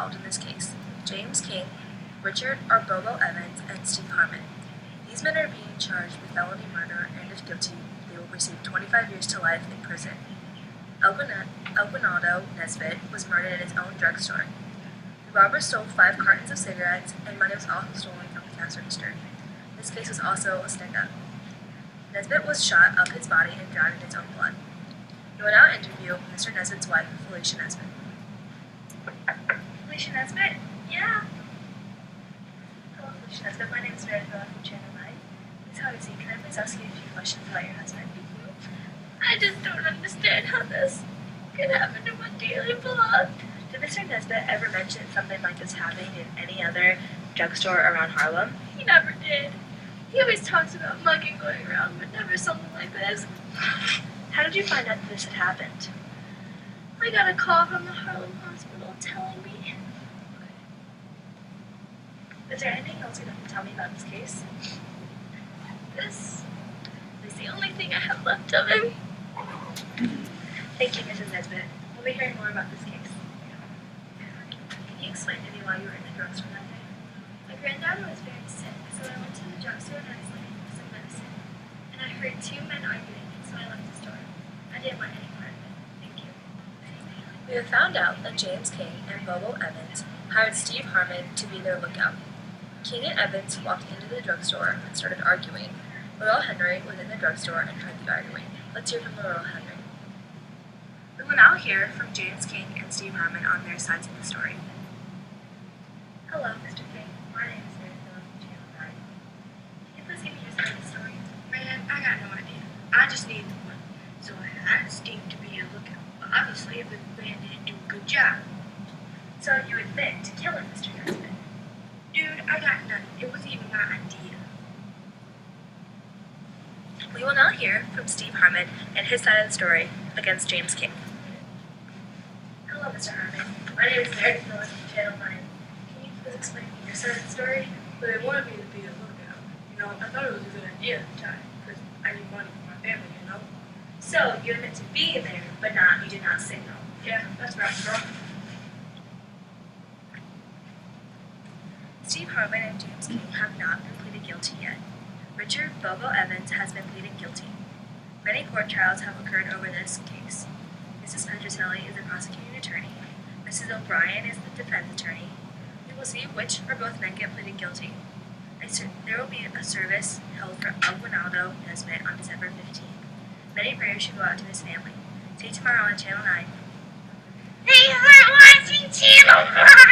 involved in this case: James King, Richard or Bobo Evans, and Steve Harmon. These men are being charged with felony murder, and if guilty, they will receive 25 years to life in prison. Elquinaldo Nesbitt was murdered in his own drugstore. The robber stole 5 cartons of cigarettes, and money was also stolen from the cash register. This case was also a stand-up. Nesbitt was shot up his body and drowned in his own blood. We will now interview Mr. Nesbitt's wife, Felicia Nesbitt. Felicia Nesbitt? Yeah. Hello, Felicia Nesbitt. My name is Meredith from Channel 9. Please have a seat. Can I please ask you a few questions about your husband? I just don't understand how this could happen to my daily blog. Did Mr. Nesbitt ever mention something like this happening in any other drugstore around Harlem? He never did. He always talks about mugging going around, but never something like this. How did you find out that this had happened? I got a call from the Harlem hospital telling me. Is there anything else you'd like to tell me about this case? This is the only thing I have left of him. Thank you, Mrs. Nesbitt. We'll be hearing more about this case. Can you explain to me why you were in the drugstore that day? My granddaughter was very sick, so I went to the drugstore and I was looking for some medicine. And I heard 2 men arguing, so I left the store. I didn't want any part of it. Thank you. We have found out that James King and Bobo Evans hired Steve Harmon to be their lookout. King and Evans walked into the drugstore and started arguing. Laurel Henry was in the drugstore and heard the arguing. Let's hear from Laurel Henry. We will now hear from James King and Steve Harmon on their sides of the story. Hello, Mr. King. My name is Meredith from Channel 9. Can you please give me your side of the story? Man, I got no idea. I just needed the money. So I hired Steve to be a lookout. But obviously, the man didn't do a good job. So you admit to killing Mr. Nesbitt? Dude, I got nothing. It wasn't even my idea. We will now hear from Steve Harmon and his side of the story against James King. Hello, Mr. Harmon. My name is Meredith from Channel 9. Can you please explain your side of the story? But they wanted me to be a lookout. You know, I thought it was a good idea at the time. Because I need money for my family, you know? So you admit to being there, but you did not signal. Yeah, that's right, bro. Steve Harmon and James King have not been pleaded guilty yet. Richard Bobo Evans has been pleaded guilty. Many court trials have occurred over this case. Mrs. Petroselli is the prosecuting attorney. Mrs. O'Brien is the defense attorney. We will see which or both men get pleaded guilty. There will be a service held for Elquinaldo Nesbitt on December 15th. Many prayers should go out to his family. See you tomorrow on Channel 9. Thanks for watching Channel 9!